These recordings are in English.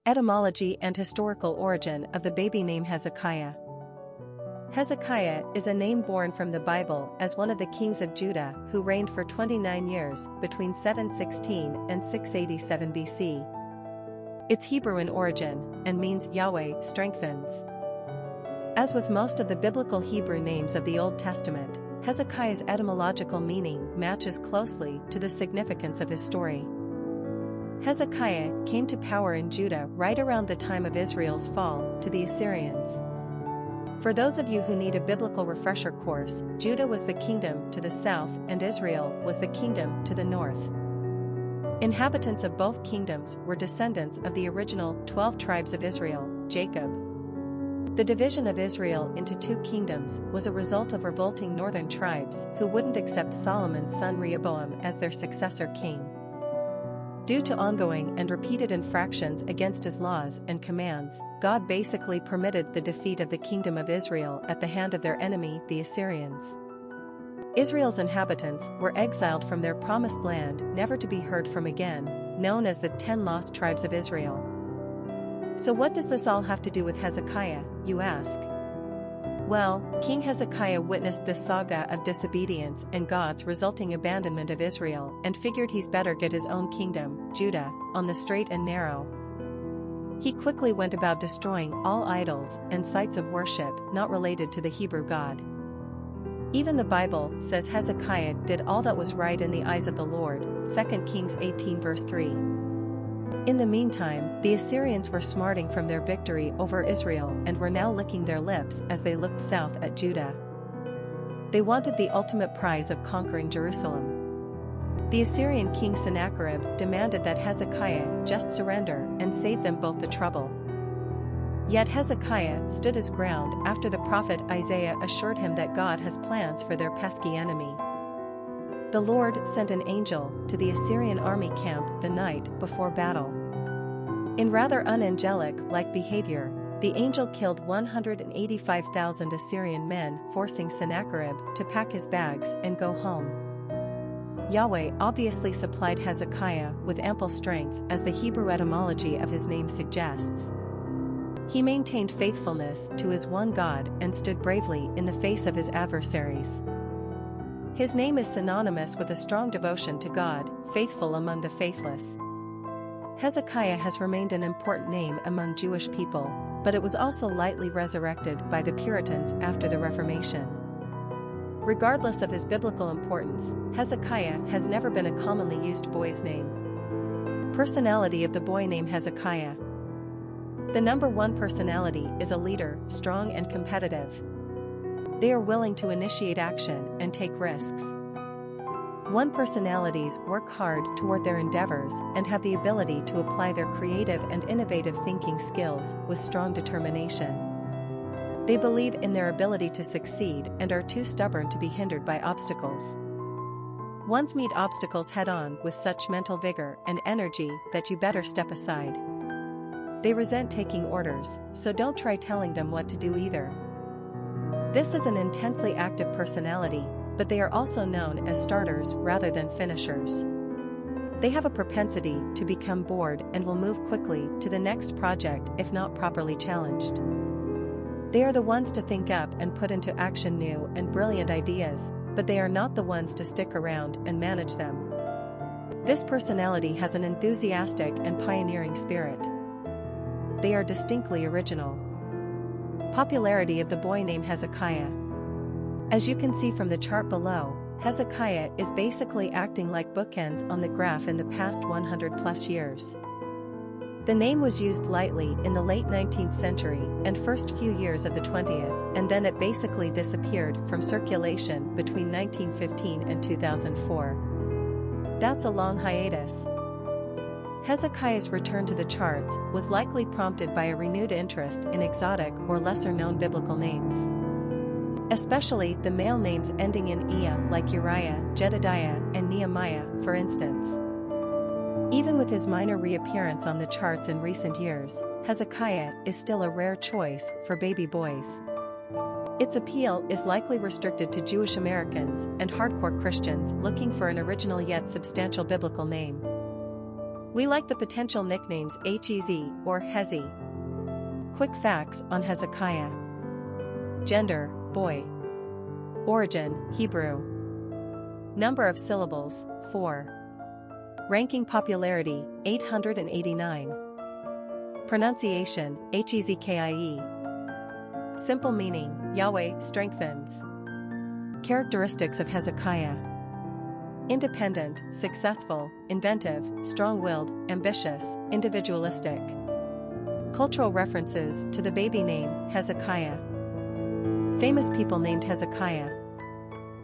Etymology and historical origin of the baby name Hezekiah. Hezekiah is a name born from the Bible as one of the kings of Judah who reigned for 29 years between 716 and 687 BC. It's Hebrew in origin and means Yahweh strengthens. As with most of the biblical Hebrew names of the Old Testament, Hezekiah's etymological meaning matches closely to the significance of his story. Hezekiah came to power in Judah right around the time of Israel's fall to the Assyrians. For those of you who need a biblical refresher course, Judah was the kingdom to the south and Israel was the kingdom to the north. Inhabitants of both kingdoms were descendants of the original 12 tribes of Israel, Jacob. The division of Israel into two kingdoms was a result of revolting northern tribes who wouldn't accept Solomon's son Rehoboam as their successor king. Due to ongoing and repeated infractions against his laws and commands, God basically permitted the defeat of the kingdom of Israel at the hand of their enemy, the Assyrians. Israel's inhabitants were exiled from their promised land, never to be heard from again, known as the 10 lost tribes of Israel. So what does this all have to do with Hezekiah, you ask? Well, King Hezekiah witnessed this saga of disobedience and God's resulting abandonment of Israel and figured he's better get his own kingdom, Judah, on the straight and narrow. He quickly went about destroying all idols and sites of worship not related to the Hebrew God. Even the Bible says Hezekiah did all that was right in the eyes of the Lord, 2 Kings 18 verse 3. In the meantime, the Assyrians were smarting from their victory over Israel and were now licking their lips as they looked south at Judah. They wanted the ultimate prize of conquering Jerusalem. The Assyrian king Sennacherib demanded that Hezekiah just surrender and save them both the trouble. Yet Hezekiah stood his ground after the prophet Isaiah assured him that God has plans for their pesky enemy. The Lord sent an angel to the Assyrian army camp the night before battle. In rather unangelic-like behavior, the angel killed 185,000 Assyrian men, forcing Sennacherib to pack his bags and go home. Yahweh obviously supplied Hezekiah with ample strength, as the Hebrew etymology of his name suggests. He maintained faithfulness to his one God and stood bravely in the face of his adversaries. His name is synonymous with a strong devotion to God, faithful among the faithless. Hezekiah has remained an important name among Jewish people, but it was also lightly resurrected by the Puritans after the Reformation. Regardless of his biblical importance, Hezekiah has never been a commonly used boy's name. Personality of the boy named Hezekiah. The number one personality is a leader, strong and competitive. They are willing to initiate action and take risks. One personalities work hard toward their endeavors and have the ability to apply their creative and innovative thinking skills with strong determination. They believe in their ability to succeed and are too stubborn to be hindered by obstacles. Ones meet obstacles head-on with such mental vigor and energy that you better step aside. They resent taking orders, so don't try telling them what to do either. This is an intensely active personality, but they are also known as starters rather than finishers. They have a propensity to become bored and will move quickly to the next project if not properly challenged. They are the ones to think up and put into action new and brilliant ideas, but they are not the ones to stick around and manage them. This personality has an enthusiastic and pioneering spirit. They are distinctly original. Popularity of the boy named Hezekiah. As you can see from the chart below, Hezekiah is basically acting like bookends on the graph in the past 100+ years. The name was used lightly in the late 19th century and first few years of the 20th, and then it basically disappeared from circulation between 1915 and 2004. That's a long hiatus. Hezekiah's return to the charts was likely prompted by a renewed interest in exotic or lesser-known biblical names. Especially the male names ending in Ea like Uriah, Jedediah, and Nehemiah, for instance. Even with his minor reappearance on the charts in recent years, Hezekiah is still a rare choice for baby boys. Its appeal is likely restricted to Jewish Americans and hardcore Christians looking for an original yet substantial biblical name. We like the potential nicknames Hezzy or Hezzy. Quick facts on Hezekiah. Gender, boy. Origin, Hebrew. Number of syllables, 4. Ranking popularity, 889. Pronunciation, Hezekiah. Simple meaning, Yahweh strengthens. Characteristics of Hezekiah. Independent, successful, inventive, strong-willed, ambitious, individualistic. Cultural references to the baby name, Hezekiah. Famous people named Hezekiah.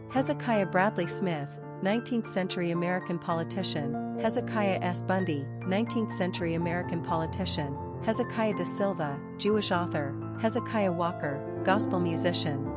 Hezekiah Bradley Smith, 19th century American politician. Hezekiah S. Bundy, 19th century American politician. Hezekiah da Silva, Jewish author. Hezekiah Walker, gospel musician.